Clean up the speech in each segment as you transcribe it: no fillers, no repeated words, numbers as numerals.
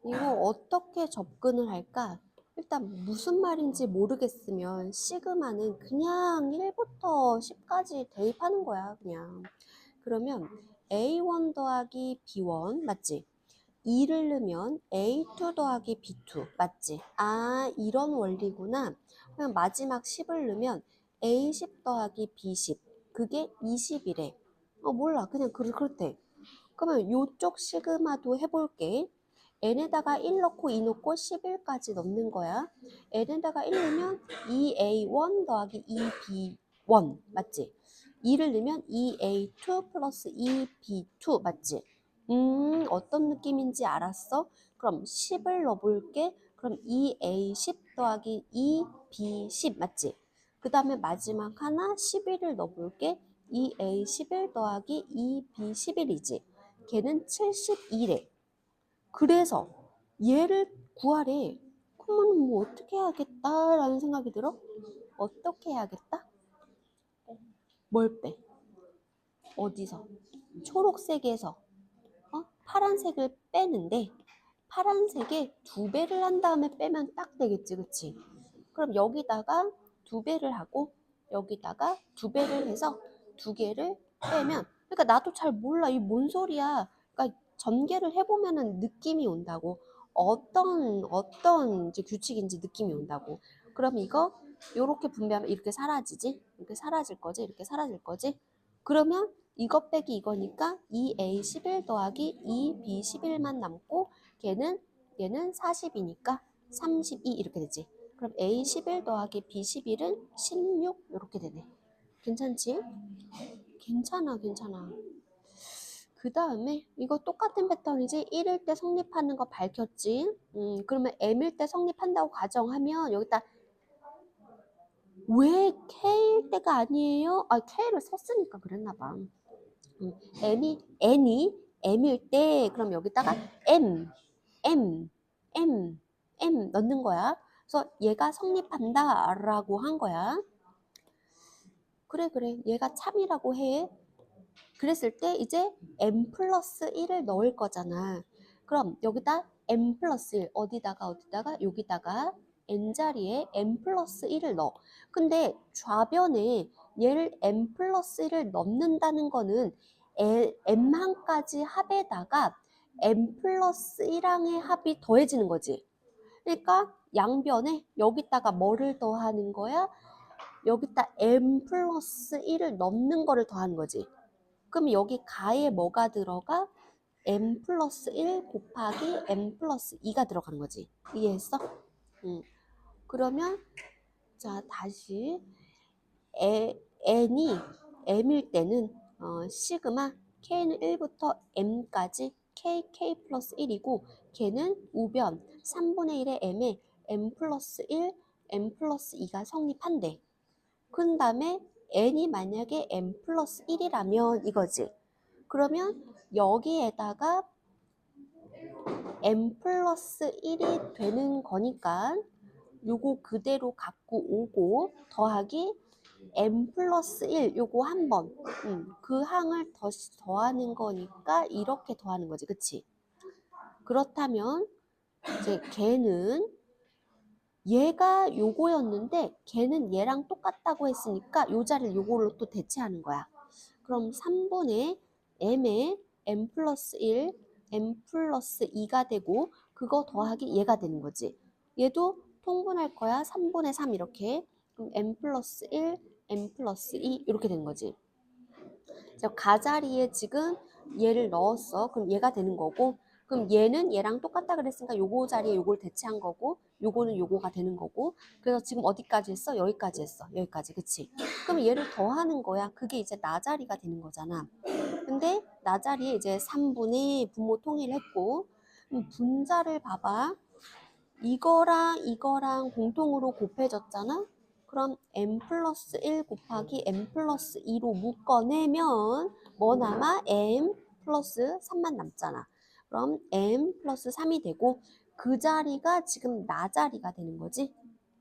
이거 어떻게 접근을 할까? 일단 무슨 말인지 모르겠으면 시그마는 그냥 1부터 10까지 대입하는 거야, 그냥. 그러면 A1 더하기 B1 맞지? 2를 넣으면 A2 더하기 B2 맞지? 아, 이런 원리구나. 그냥 마지막 10을 넣으면 A10 더하기 B10 그게 20이래. 몰라. 그냥 그렇대. 그러면 요쪽 시그마도 해볼게. n에다가 1 넣고 2 넣고 11까지 넣는 거야. n에다가 1 넣으면 2a1 더하기 2b1 맞지? 2를 넣으면 2a2 플러스 2b2 맞지? 어떤 느낌인지 알았어? 그럼 10을 넣어볼게. 그럼 2a10 더하기 2b10 맞지? 그 다음에 마지막 하나 11을 넣어볼게. 2a11 더하기 2b11이지. 걔는 72래. 그래서 얘를 구하래. 그러면 뭐 어떻게 해야겠다라는 생각이 들어? 어떻게 해야겠다? 뭘 빼? 어디서? 초록색에서 파란색을 빼는데 파란색에 2배를 한 다음에 빼면 딱 되겠지, 그치? 그럼 여기다가 2배를 하고 여기다가 2배를 해서 2개를 빼면 그러니까 나도 잘 몰라. 이 뭔 소리야. 그러니까 전개를 해보면은 느낌이 온다고. 어떤 이제 규칙인지 느낌이 온다고. 그럼 이거 요렇게 분배하면 이렇게 사라지지? 이렇게 사라질 거지? 이렇게 사라질 거지? 그러면 이것 빼기 이거니까 2a11 더하기 2b11만 남고 얘는 40이니까 32 이렇게 되지. 그럼 A11 더하기 B11은 16 이렇게 되네. 괜찮지? 괜찮아, 괜찮아. 그 다음에 이거 똑같은 패턴이지. 1일 때 성립하는 거 밝혔지. 그러면 M일 때 성립한다고 가정하면 여기다 왜 K일 때가 아니에요? 아, K를 썼으니까 그랬나 봐. N이 M일 때 그럼 여기다가 M, M, M 넣는 거야. 그래서 얘가 성립한다 라고 한 거야. 그래 얘가 참이라고 해. 그랬을 때 이제 m 플러스 1을 넣을 거잖아. 그럼 여기다 m 플러스 1 어디다가 여기다가 n자리에 m 플러스 1을 넣어. 근데 좌변에 얘를 m 플러스 1을 넣는다는 거는 m항까지 합에다가 m 플러스 1항의 합이 더해지는 거지. 그러니까 양변에 여기다가 뭐를 더하는 거야? 여기다 m 플러스 1을 넣는 거를 더하는 거지. 그럼 여기 가에 뭐가 들어가? m 플러스 1 곱하기 m 플러스 2가 들어간 거지. 이해했어? 그러면 자 다시 n이 m일 때는 시그마 k는 1부터 m까지 k 플러스 1이고 걔는 우변 3분의 1의 m에 m 플러스 1, m 플러스 2가 성립한대. 그 다음에 n이 만약에 m 플러스 1이라면 이거지. 그러면 여기에다가 m 플러스 1이 되는 거니까 요거 그대로 갖고 오고 더하기 m 플러스 1 요거 한번 그 항을 더하는 거니까 이렇게 더하는 거지. 그치? 그렇다면 이제 걔는 얘가 요거였는데 걔는 얘랑 똑같다고 했으니까 요 자리를 요걸로 또 대체하는 거야. 그럼 3분의 m에 m 플러스 1, m 플러스 2가 되고 그거 더하기 얘가 되는 거지. 얘도 통분할 거야. 3분의 3 이렇게. 그럼 m 플러스 1, m 플러스 2 이렇게 되는 거지. 가자리에 지금 얘를 넣었어. 그럼 얘가 되는 거고 그럼 얘는 얘랑 똑같다 그랬으니까 요거 자리에 요걸 대체한 거고 요거는 요거가 되는 거고 그래서 지금 어디까지 했어? 여기까지 했어. 여기까지. 그치? 그럼 얘를 더하는 거야. 그게 이제 나 자리가 되는 거잖아. 근데 나 자리에 이제 3분의 분모 통일했고 분자를 봐봐. 이거랑 공통으로 곱해졌잖아? 그럼 m 플러스 1 곱하기 m 플러스 2로 묶어내면 뭐 남아? m 플러스 3만 남잖아. 그럼 m 플러스 3이 되고 그 자리가 지금 나 자리가 되는 거지?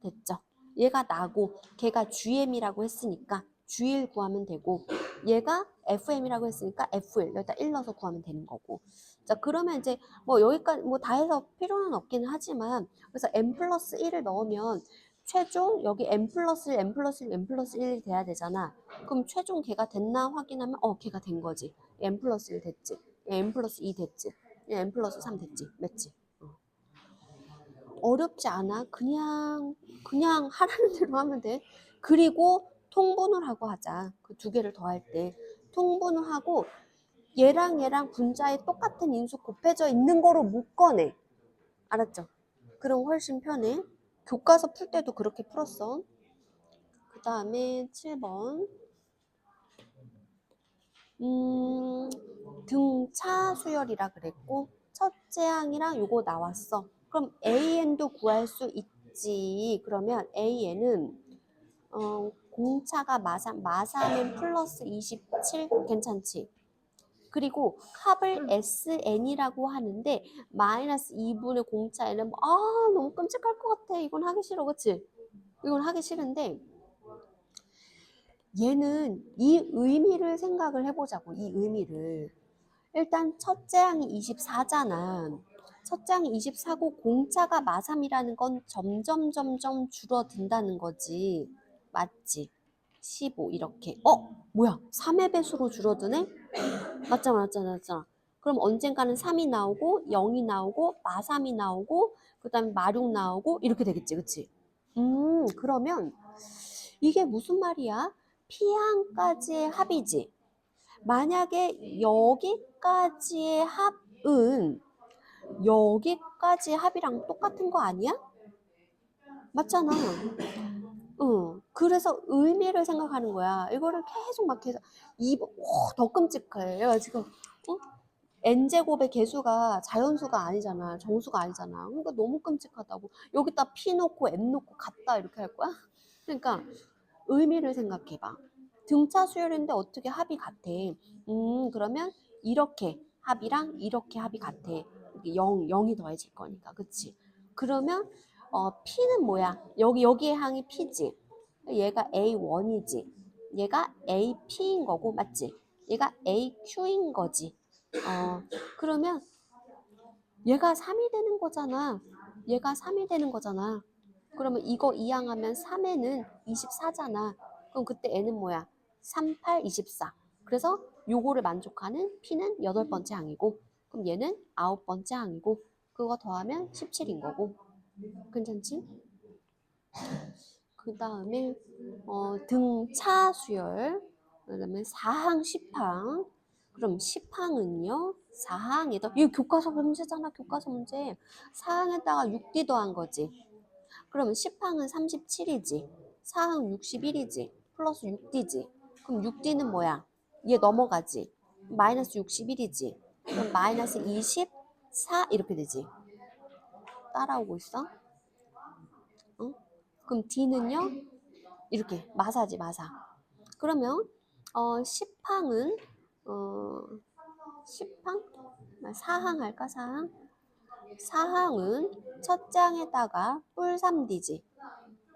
됐죠? 얘가 나고 걔가 GM이라고 했으니까 G1 구하면 되고 얘가 FM이라고 했으니까 F1 여기다 1 넣어서 구하면 되는 거고. 자, 그러면 이제 뭐 여기까지 뭐 다 해서 필요는 없기는 하지만 그래서 n 플러스 1을 넣으면 최종 여기 n 플러스 1, n 플러스 1, n 플러스 1이 돼야 되잖아. 그럼 최종 걔가 됐나 확인하면 걔가 된 거지. n 플러스 1 됐지. n 플러스 2 됐지. n 플러스 3 됐지. 맞지? 어렵지 않아. 그냥 하라는 대로 하면 돼. 그리고 통분을 하고 하자. 그 두 개를 더할 때 통분을 하고 얘랑 분자에 똑같은 인수 곱해져 있는 거로 묶어내. 알았죠? 그럼 훨씬 편해. 교과서 풀 때도 그렇게 풀었어. 그 다음에 7번. 등차 수열이라 그랬고 첫째 항이랑 요거 나왔어. 그럼 AN도 구할 수 있지. 그러면 AN은 공차가 마사는 플러스 27 괜찮지? 그리고 합을 SN이라고 하는데 마이너스 2분의 공차에는 너무 끔찍할 것 같아. 이건 하기 싫어. 그치? 이건 하기 싫은데 얘는 이 의미를 생각을 해보자고. 이 의미를. 일단 첫째 항이 24잖아. 첫째 항이 24고 공차가 마삼이라는 건 점점 줄어든다는 거지. 맞지? 15 이렇게. 뭐야? 3의 배수로 줄어드네? 맞잖아. 그럼 언젠가는 3이 나오고 0이 나오고 마3이 나오고 그 다음에 마6 나오고 이렇게 되겠지. 그치? 그러면 이게 무슨 말이야? P항까지의 합이지. 만약에 여기까지의 합은 여기까지의 합이랑 똑같은 거 아니야? 맞잖아. 그래서 의미를 생각하는 거야. 이거를 계속 막 해서 더 끔찍해. 얘가 지금 n제곱의 개수가 자연수가 아니잖아. 정수가 아니잖아. 그러니까 너무 끔찍하다고. 여기다 p 놓고 n 놓고 같다 이렇게 할 거야? 그러니까 의미를 생각해봐. 등차 수열인데 어떻게 합이 같아? 그러면 이렇게 합이랑 이렇게 합이 같아. 0이 더해질 거니까. 그치? 그러면 P는 뭐야? 여기의 항이 P지. 얘가 A1이지. 얘가 AP인 거고, 맞지? 얘가 AQ인 거지. 그러면 얘가 3이 되는 거잖아. 얘가 3이 되는 거잖아. 그러면 이거 이항하면 3에는 24잖아. 그럼 그때 n은 뭐야? 3, 8, 24. 그래서 요거를 만족하는 p는 8번째 항이고 그럼 얘는 9번째 항이고 그거 더하면 17인 거고. 괜찮지? 그 다음에 등차 수열 그다음에 4항, 10항 그럼 10항은요 4항에다 이거 교과서 문제잖아. 교과서 문제 4항에다가 6D 더한 거지. 그러면 10항은 37이지 4항 61이지 플러스 6D지 그럼 6D는 뭐야? 얘 넘어가지 마이너스 61이지 그럼 마이너스 24 이렇게 되지. 따라오고 있어? 응? 그럼 D는요? 이렇게 마사지 마사. 그러면 10항은 10항? 4항 할까? 4항? 4항은 첫 장에다가 뿔 3D지.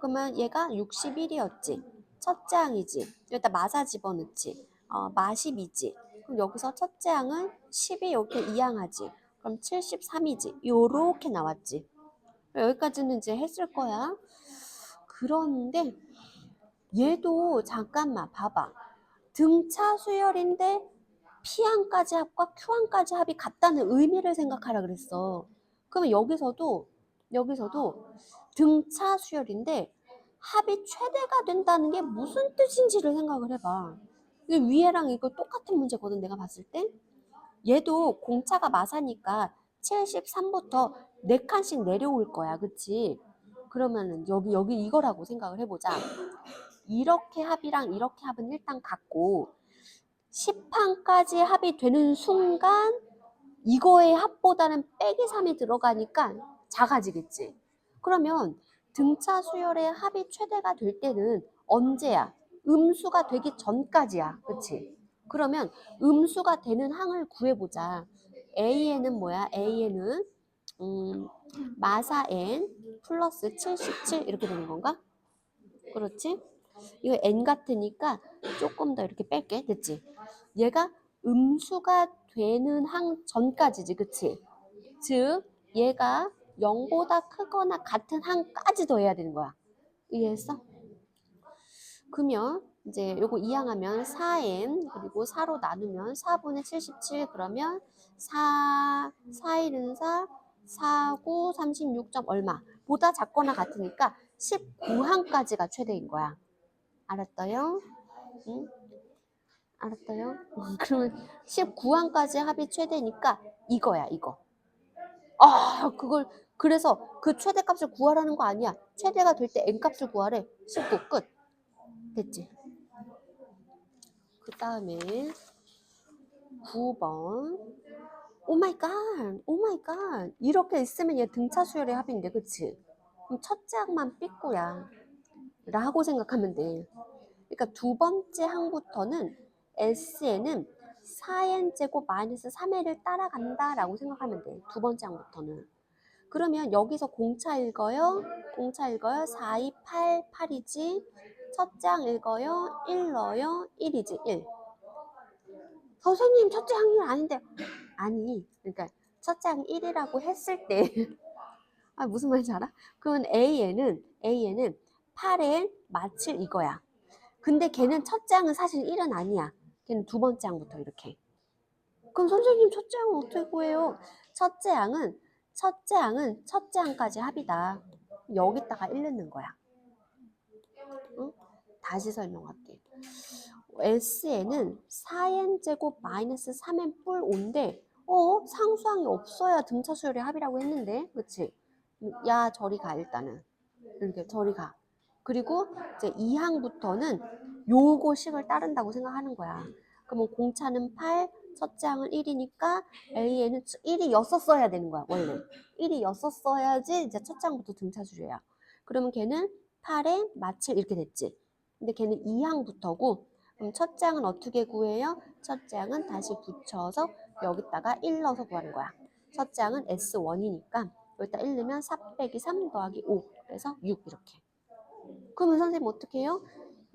그러면 얘가 61이었지. 첫째 항이지. 여기다 마사 집어넣지. 마12지. 그럼 여기서 첫째 항은 10이 이렇게 이항하지. 그럼 73이지. 요렇게 나왔지. 여기까지는 이제 했을 거야. 그런데 얘도 잠깐만 봐봐. 등차 수열인데 P항까지 합과 Q항까지 합이 같다는 의미를 생각하라 그랬어. 그러면 여기서도 등차 수열인데 합이 최대가 된다는 게 무슨 뜻인지를 생각을 해봐. 이게 위에랑 이거 똑같은 문제거든 내가 봤을 때. 얘도 공차가 마사니까 73부터 4칸씩 내려올 거야. 그치? 그러면은 여기 이거라고 생각을 해보자. 이렇게 합이랑 이렇게 합은 일단 같고 10항까지 합이 되는 순간 이거의 합보다는 빼기 3이 들어가니까 작아지겠지. 그러면 등차 수열의 합이 최대가 될 때는 언제야? 음수가 되기 전까지야. 그치? 그러면 음수가 되는 항을 구해보자. AN은 뭐야? AN은 마사 N 플러스 77 이렇게 되는 건가? 그렇지? 이거 n 같으니까 조금 더 이렇게 뺄게. 됐지? 얘가 음수가 되는 항 전까지지, 그치? 즉 얘가 0보다 크거나 같은 항까지 더해야 되는 거야. 이해했어? 그러면 이제 요거 이항하면 4n 그리고 4로 나누면 4분의 77 그러면 4일은 4, 9, 36점 얼마 보다 작거나 같으니까 19항까지가 최대인 거야. 알았어요? 응? 알았어요? 그러면 19항까지 합이 최대니까 이거야, 이거. 아, 그걸 그래서 그 최대값을 구하라는 거 아니야. 최대가 될 때 n값을 구하래. 19 끝. 됐지? 그 다음에 9번. 오 마이 갓. 오 마이 갓. 이렇게 있으면 얘 등차 수열의 합인데, 그치? 그럼 첫째 항만 삐꾸야. 라고 생각하면 돼. 그러니까 두 번째 항부터는 S에는 4n 제곱 마이너스 3n을 따라간다 라고 생각하면 돼. 두 번째 항부터는. 그러면 여기서 공차 읽어요. 공차 읽어요. 4, 2, 8, 8이지. 첫째 항 읽어요. 1 넣어요. 1이지. 1. 선생님 첫째 항이 아닌데. 아니 그러니까 첫째 항 1이라고 했을 때 아, 무슨 말인지 알아? 그러면 A에는 8에 마칠 이거야. 근데 걔는 첫째 항은 사실 1은 아니야. 걔는 두 번째 항부터 이렇게. 그럼 선생님 첫째 항은 어떻게 구해요? 첫째 항은 첫째 항까지 합이다. 여기다가 1 넣는 거야. 응? 다시 설명할게. S에는 4n 제곱 마이너스 3n 뿔 5인데 상수항이 없어야 등차 수열의 합이라고 했는데 그치? 야 저리 가 일단은 이렇게 저리 가. 그리고 이제 2항부터는 요거 식을 따른다고 생각하는 거야. 그러면 공차는 8, 첫째 항은 1이니까 A에는 1이었었어야 되는 거야 원래. 1이었었어야지 이제 첫째 항부터 등차 수열이야. 그러면 걔는 8에 마칠 이렇게 됐지. 근데 걔는 2항부터고 그럼 첫째 항은 어떻게 구해요? 첫째 항은 다시 붙여서 여기다가 1 넣어서 구하는 거야. 첫째 항은 S1이니까 여기다 1 넣으면 4 빼기 3 더하기 5 그래서 6 이렇게. 그러면 선생님 어떻게 해요?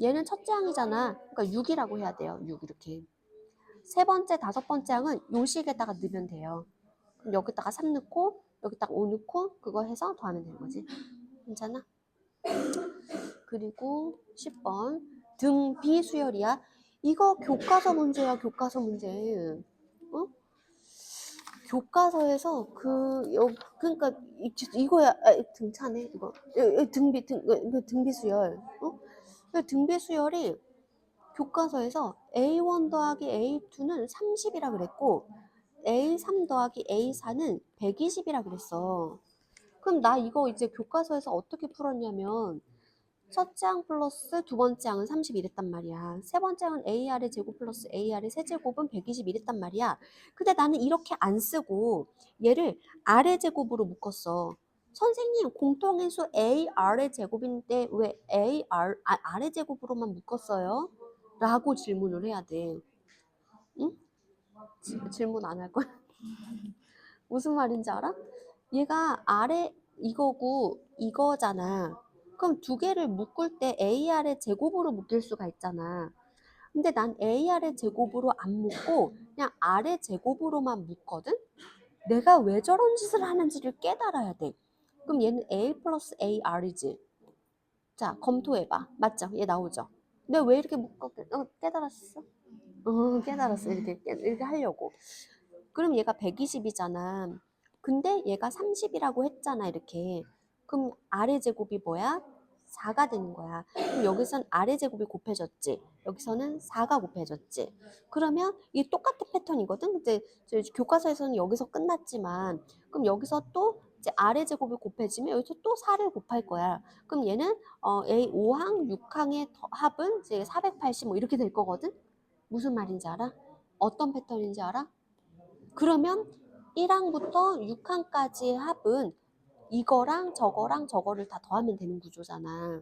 얘는 첫째 항이잖아. 그러니까 6이라고 해야 돼요. 6 이렇게. 세 번째, 다섯 번째 항은 요 식에다가 넣으면 돼요. 그럼 여기다가 3 넣고 여기다가 5 넣고 그거 해서 더하면 되는 거지. 괜찮아? 그리고 10번 등 비수열이야. 이거 교과서 문제야. 교과서 문제. 어? 교과서에서 그러니까 이거야. 등차네 이거. 등비수열. 등비수열이 교과서에서 A1 더하기 A2는 30이라 그랬고 A3 더하기 A4는 120이라 그랬어. 그럼 나 이거 이제 교과서에서 어떻게 풀었냐면 첫째 항 플러스 두 번째 항은 30 이랬단 말이야. 세 번째 항은 AR의 제곱 플러스 AR의 세제곱은 120 이랬단 말이야. 근데 나는 이렇게 안 쓰고 얘를 R의 제곱으로 묶었어. 선생님 공통인수 AR의 제곱인데 왜 R의 제곱으로만 묶었어요? 라고 질문을 해야 돼. 응? 질문 안 할 거야? 무슨 말인지 알아? 얘가 아래 이거고 이거잖아. 그럼 두 개를 묶을 때 AR의 제곱으로 묶일 수가 있잖아. 근데 난 AR의 제곱으로 안 묶고 그냥 R의 제곱으로만 묶거든? 내가 왜 저런 짓을 하는지를 깨달아야 돼. 그럼 얘는 A 플러스 AR이지. 자, 검토해봐. 맞죠? 얘 나오죠? 내가 왜 이렇게 묶어? 깨달았어? 깨달았어. 이렇게 하려고. 그럼 얘가 120이잖아. 근데 얘가 30이라고 했잖아, 이렇게. 그럼 아래 제곱이 뭐야? 4가 되는 거야. 그럼 여기선 아래 제곱이 곱해졌지. 여기서는 4가 곱해졌지. 그러면 이게 똑같은 패턴이거든. 근데 교과서에서는 여기서 끝났지만, 그럼 여기서 또 이제 아래 제곱이 곱해지면 여기서 또 4를 곱할 거야. 그럼 얘는 A 5항, 6항의 합은 이제 480 뭐 이렇게 될 거거든. 무슨 말인지 알아? 어떤 패턴인지 알아? 그러면 1항부터 6항까지의 합은 이거랑 저거랑 저거를 다 더하면 되는 구조잖아.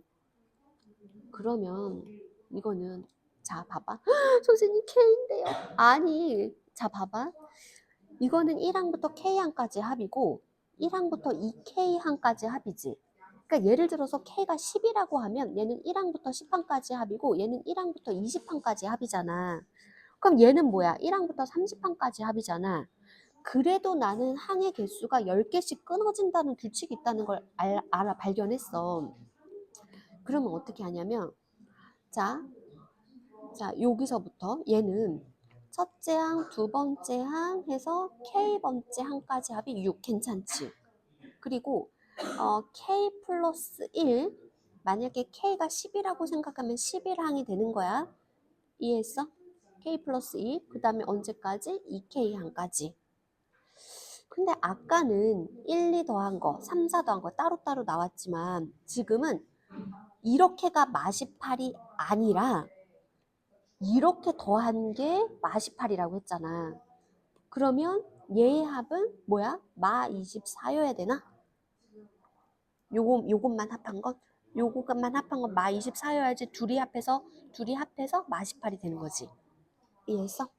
그러면 이거는 자 봐봐. 선생님 K인데요. 아니 자 봐봐. 이거는 1항부터 K항까지 합이고 1항부터 2K항까지 합이지. 그러니까 예를 들어서 K가 10이라고 하면 얘는 1항부터 10항까지 합이고 얘는 1항부터 20항까지 합이잖아. 그럼 얘는 뭐야? 1항부터 30항까지 합이잖아. 그래도 나는 항의 개수가 10개씩 끊어진다는 규칙이 있다는 걸 발견했어. 그러면 어떻게 하냐면 자, 여기서부터 얘는 첫째 항, 두 번째 항 해서 K번째 항까지 합이 6 괜찮지? 그리고 K 플러스 1 만약에 K가 10이라고 생각하면 11항이 되는 거야. 이해했어? K 플러스 2, 그 다음에 언제까지? 2K항까지. 근데 아까는 1, 2 더한 거, 3, 4 더한 거 따로따로 나왔지만 지금은 이렇게가 마시팔이 아니라 이렇게 더한 게 마시팔이라고 했잖아. 그러면 얘의 합은 뭐야? 마 24여야 되나? 요것만 합한 것? 요것만 합한 건 마 24여야지 둘이 합해서 마 18이 되는 거지. 이해했어?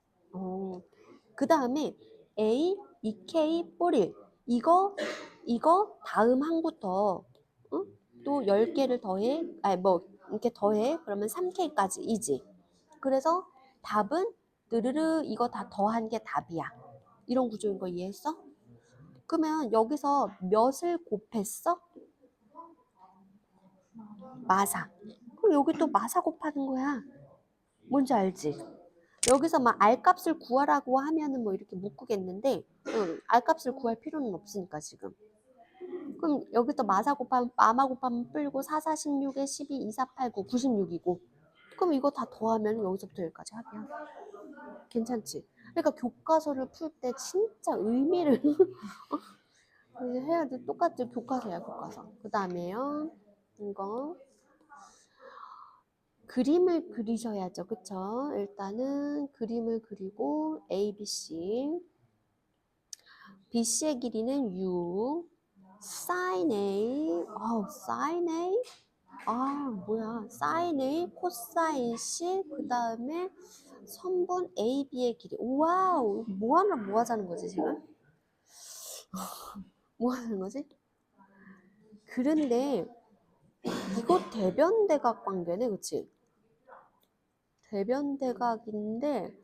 그 다음에 A, 2K, 뽀릴 이거 다음 항부터 응? 또 10개를 더해 아니 뭐 이렇게 더해 그러면 3K까지 이지. 그래서 답은 느르르 이거 다 더한 게 답이야. 이런 구조인 거 이해했어? 그러면 여기서 몇을 곱했어? 마사. 그럼 여기 또 마사 곱하는 거야. 뭔지 알지? 여기서 막 R값을 구하라고 하면은 뭐 이렇게 묶겠는데 R값을 구할 필요는 없으니까 지금. 그럼 여기서 마마 곱하면 뿔고 4, 4, 16에 12, 2, 4, 8, 9, 96이고 그럼 이거 다 더하면 여기서부터 여기까지 합이야. 괜찮지? 그러니까 교과서를 풀 때 진짜 의미를 이제 해야 돼. 똑같이 교과서야 교과서. 그 다음에요. 이거 그림을 그리셔야죠. 그쵸? 일단은 그림을 그리고 A, B, C BC의 길이는 6 sin A sin A 뭐야 sin A 코사인 C 그 다음에 선분 AB의 길이 와우 뭐 하자는 거지 지금? 뭐 하는 거지? 그런데 이거 대변대각 관계네 그치? 대변대각인데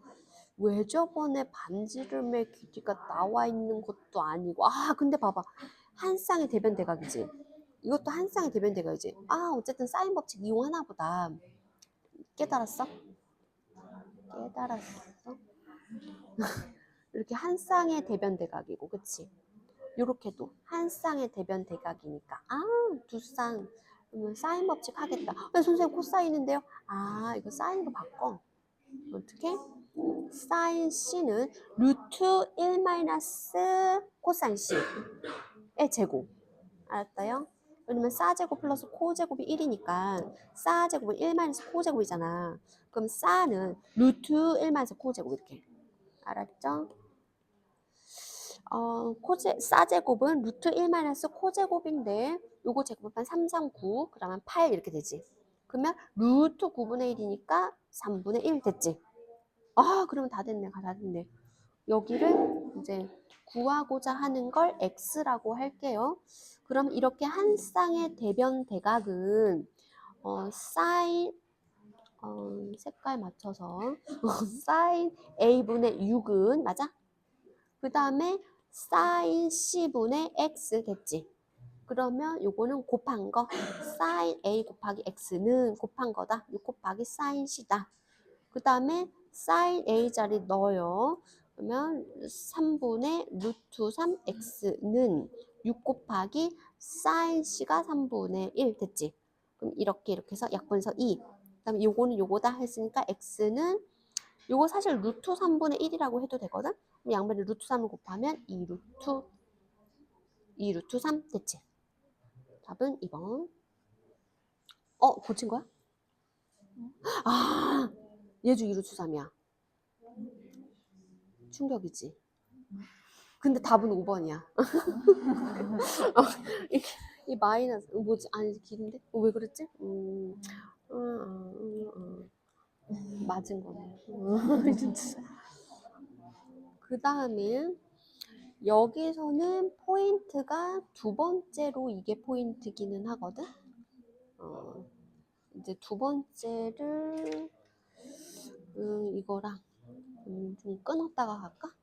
왜 저번에 반지름의 길이가 나와 있는 것도 아니고 근데 봐봐 한 쌍의 대변대각이지 이것도 한 쌍의 대변대각이지 어쨌든 사인 법칙 이용하나 보다 깨달았어? 깨달았어? 이렇게 한 쌍의 대변대각이고 그치? 요렇게도 한 쌍의 대변대각이니까 두 쌍 그러면 사인 법칙 하겠다 선생님 코사인인데요? 이거 사인으로 바꿔 어떻게? 사인 C는 루트 1 마이너스 코사인 C의 제곱 알았어요? 왜냐면 사제곱 플러스 코제곱이 1이니까 사제곱은 1 마이너스 코제곱이잖아 그럼 사는 루트 1 마이너스 코제곱 이렇게 알았죠? 사제곱은 루트 1 마이너스 코제곱인데 요거 제곱하면 3, 3, 9 그러면 8 이렇게 되지 그러면 루트 9분의 1이니까 3분의 1 됐지 그러면 다 됐네 다 됐네 여기를 이제 구하고자 하는 걸 x라고 할게요 그럼 이렇게 한 쌍의 대변 대각은 사인 색깔 맞춰서 사인 a분의 6은 맞아? 그 다음에 사인 c분의 x 됐지. 그러면 요거는 곱한 거 사인 a 곱하기 x는 곱한 거다. 6 곱하기 사인 c다. 그 다음에 사인 a 자리 넣어요. 그러면 3분의 루트 3x는 6 곱하기 사인 c가 3분의 1 됐지. 그럼 이렇게 해서 약분해서 2. 그다음에 요거는 요거다 했으니까 x는 요거 사실 루트 3분의 1이라고 해도 되거든. 그럼 양변에 루트 3을 곱하면 2루트 3 됐지. 답은 2번. 고친 거야? 얘도 2루트 3이야. 충격이지. 근데 답은 5번이야. 이 마이너스 뭐지? 아니 길인데? 왜 그랬지? 맞은 거네. 진짜. 그 다음에 여기서는 포인트가 두 번째로 이게 포인트기는 하거든. 이제 두 번째를 이거랑 좀 끊었다가 갈까?